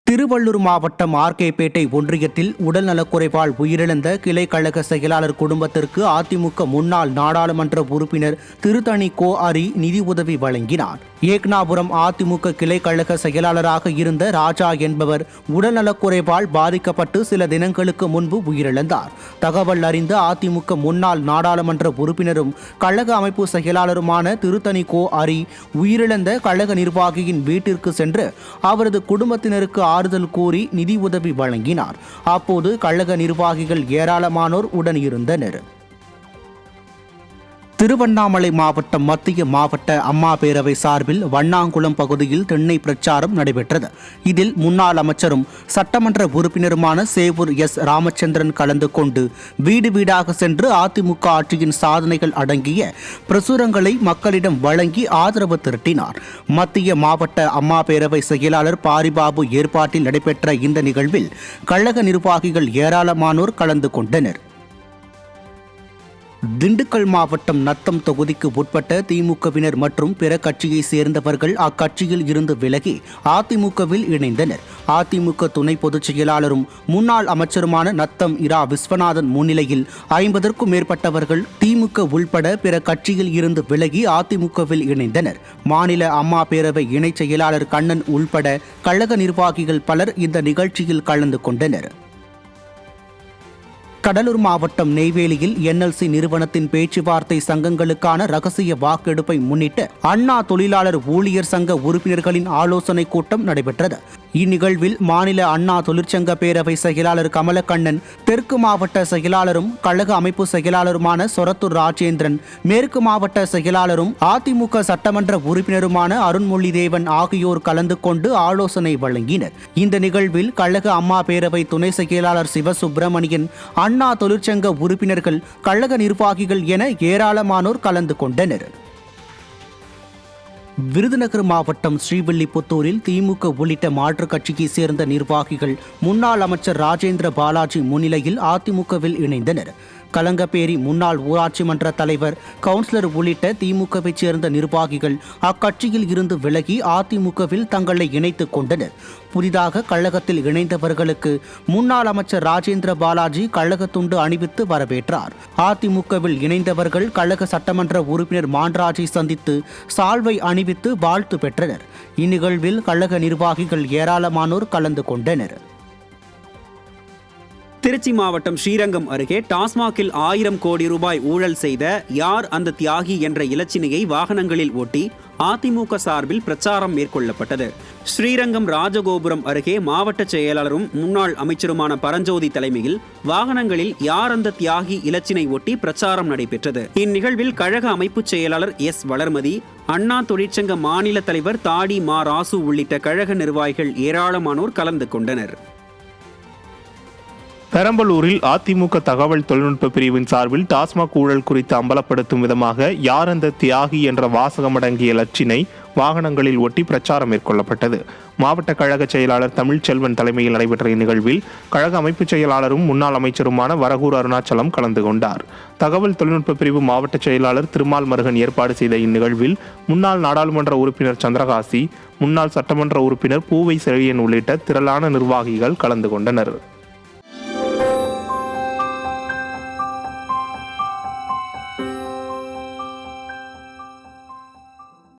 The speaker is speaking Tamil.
திருவள்ளூர் மாவட்டம் ஆர்கேபேட்டை ஒன்றியத்தில் உடல்நலக்குறைவால் உயிரிழந்த கிளை கழக செயலாளர் குடும்பத்திற்கு அதிமுக முன்னாள் நாடாளுமன்ற உறுப்பினர் திருத்தணி கோ அரி நிதி உதவி வழங்கினார். ஏக்னாபுரம் அதிமுக கிளை கழக செயலாளராக இருந்த ராஜா என்பவர் உடல்நலக்குறைவால் பாதிக்கப்பட்டு சில தினங்களுக்கு முன்பு உயிரிழந்தார். தகவல் அறிந்த அதிமுக முன்னாள் நாடாளுமன்ற உறுப்பினரும் கழக அமைப்பு செயலாளருமான திருத்தணி கோ அரி உயிரிழந்த கழக நிர்வாகியின் வீட்டிற்கு சென்று அவரது குடும்பத்தினருக்கு ஆறுதல் கூறி நிதி உதவி வழங்கினார். அப்போது கழக நிர்வாகிகள் ஏராளமானோர் உடன் இருந்தனர். திருவண்ணாமலை மாவட்டம் மத்திய மாவட்ட அம்மா பேரவை சார்பில் வண்ணாங்குளம் பகுதியில் திண்ணை பிரச்சாரம் நடைபெற்றது. இதில் முன்னாள் அமைச்சரும் சட்டமன்ற உறுப்பினருமான சேவூர் எஸ் ராமச்சந்திரன் கலந்து கொண்டு வீடு வீடாக சென்று அதிமுக ஆட்சியின் சாதனைகள் அடங்கிய பிரசுரங்களை மக்களிடம் வழங்கி ஆதரவு திரட்டினார். மத்திய மாவட்ட அம்மா பேரவை செயலாளர் பாரிபாபு ஏற்பாட்டில் நடைபெற்ற இந்த நிகழ்வில் கழக நிர்வாகிகள் ஏராளமானோர் கலந்து கொண்டனர். திண்டுக்கல் மாவட்டம் நத்தம் தொகுதிக்கு உட்பட்ட திமுகவினர் மற்றும் பிற கட்சியை சேர்ந்தவர்கள் அக்கட்சியில் இருந்து விலகி அதிமுகவில் இணைந்தனர். அதிமுக துணை பொதுச் செயலாளரும் முன்னாள் அமைச்சருமான நத்தம் இரா விஸ்வநாதன் முன்னிலையில் 50க்கும் மேற்பட்டவர்கள் திமுக உள்பட பிற கட்சியில் இருந்து விலகி அதிமுகவில் இணைந்தனர். மாநில அம்மா பேரவை இணைச் செயலாளர் கண்ணன் உள்பட கழக நிர்வாகிகள் பலர் இந்த நிகழ்ச்சியில் கலந்து கொண்டனர். கடலூர் மாவட்டம் நெய்வேலியில் என்எல்சி நிறுவனத்தின் பேச்சுவார்த்தை சங்கங்களுக்கான ரகசிய வாக்கெடுப்பை முன்னிட்டு அண்ணா தொழிலாளர் ஊழியர் சங்க உறுப்பினர்களின் ஆலோசனை கூட்டம் நடைபெற்றது. இந்நிகழ்வில் மாநில அண்ணா தொழிற்சங்க பேரவை செயலாளர் கமலக்கண்ணன், தெற்கு மாவட்ட செயலாளரும் கழக அமைப்பு செயலாளருமான சொரத்தூர் ராஜேந்திரன், மேற்கு மாவட்ட செயலாளரும் அதிமுக சட்டமன்ற உறுப்பினருமான அருண்மொழிதேவன் ஆகியோர் கலந்து கொண்டு ஆலோசனை வழங்கினர். இந்த நிகழ்வில் கழக அம்மா பேரவை துணை செயலாளர் சிவசுப்பிரமணியன், அண்ணா தொழிற்சங்க உறுப்பினர்கள், கழக நிர்வாகிகள் என ஏராளமானோர் கலந்து கொண்டனர். விருதுநகர் மாவட்டம் ஸ்ரீவில்லிபுத்தூரில் திமுக உள்ளிட்ட மாற்றுக் கட்சியை சேர்ந்த நிர்வாகிகள் முன்னாள் அமைச்சர் ராஜேந்திர பாலாஜி முன்னிலையில் அதிமுகவில் இணைந்தனர். கலங்கப்பேரி முன்னாள் ஊராட்சி மன்ற தலைவர், கவுன்சிலர் உள்ளிட்ட திமுகவை சேர்ந்த நிர்வாகிகள் அக்கட்சியில் இருந்து விலகி அதிமுகவில் தங்களை இணைத்துக் கொண்டனர். புதிதாக கழகத்தில் இணைந்தவர்களுக்கு முன்னாள் அமைச்சர் ராஜேந்திர பாலாஜி கழக துண்டு அணிவித்து வரவேற்றார். அதிமுகவில் இணைந்தவர்கள் கழக சட்டமன்ற உறுப்பினர் மான்ராஜை சந்தித்து சால்வை அணிவித்து வாழ்த்து பெற்றனர். இந்நிகழ்வில் கழக நிர்வாகிகள் ஏராளமானோர் கலந்து கொண்டனர். திருச்சி மாவட்டம் ஸ்ரீரங்கம் அருகே டாஸ்மாகில் 1000 கோடி ரூபாய் ஊழல் செய்த யார் அந்த தியாகி என்ற இலச்சினையை வாகனங்களில் ஓட்டி அதிமுக சார்பில் பிரச்சாரம் மேற்கொள்ளப்பட்டது. ஸ்ரீரங்கம் ராஜகோபுரம் அருகே மாவட்ட செயலாளரும் முன்னாள் அமைச்சருமான பரஞ்சோதி தலைமையில் வாகனங்களில் யார் அந்த தியாகி இலச்சினை ஒட்டி பிரச்சாரம் நடைபெற்றது. இந்நிகழ்வில் கழக அமைப்பு செயலாளர் எஸ் வளர்மதி, அண்ணா தொழிற்சங்க மாநில தலைவர் தாடி மா ராசு உள்ளிட்ட கழக நிர்வாகிகள் ஏராளமானோர் கலந்து கொண்டனர். பெரம்பலூரில் அதிமுக தகவல் தொழில்நுட்ப பிரிவின் சார்பில் டாஸ்மாக் ஊழல் குறித்து அம்பலப்படுத்தும் விதமாக யார் அந்த தியாகி என்ற வாசகமடங்கிய இலச்சினை வாகனங்களில் ஒட்டி பிரச்சாரம் மேற்கொள்ளப்பட்டது. மாவட்ட கழக செயலாளர் தமிழ்ச்செல்வன் தலைமையில் நடைபெற்ற இந்நிகழ்வில் கழக அமைப்பு செயலாளரும் முன்னாள் அமைச்சருமான வரகூர் அருணாச்சலம் கலந்து கொண்டார். தகவல் தொழில்நுட்ப பிரிவு மாவட்ட செயலாளர் திருமால் மருகன் ஏற்பாடு செய்த இந்நிகழ்வில் முன்னாள் நாடாளுமன்ற உறுப்பினர் சந்திரகாசி, முன்னாள் சட்டமன்ற உறுப்பினர் பூவை செழியன் உள்ளிட்ட திரளான நிர்வாகிகள் கலந்து கொண்டனர்.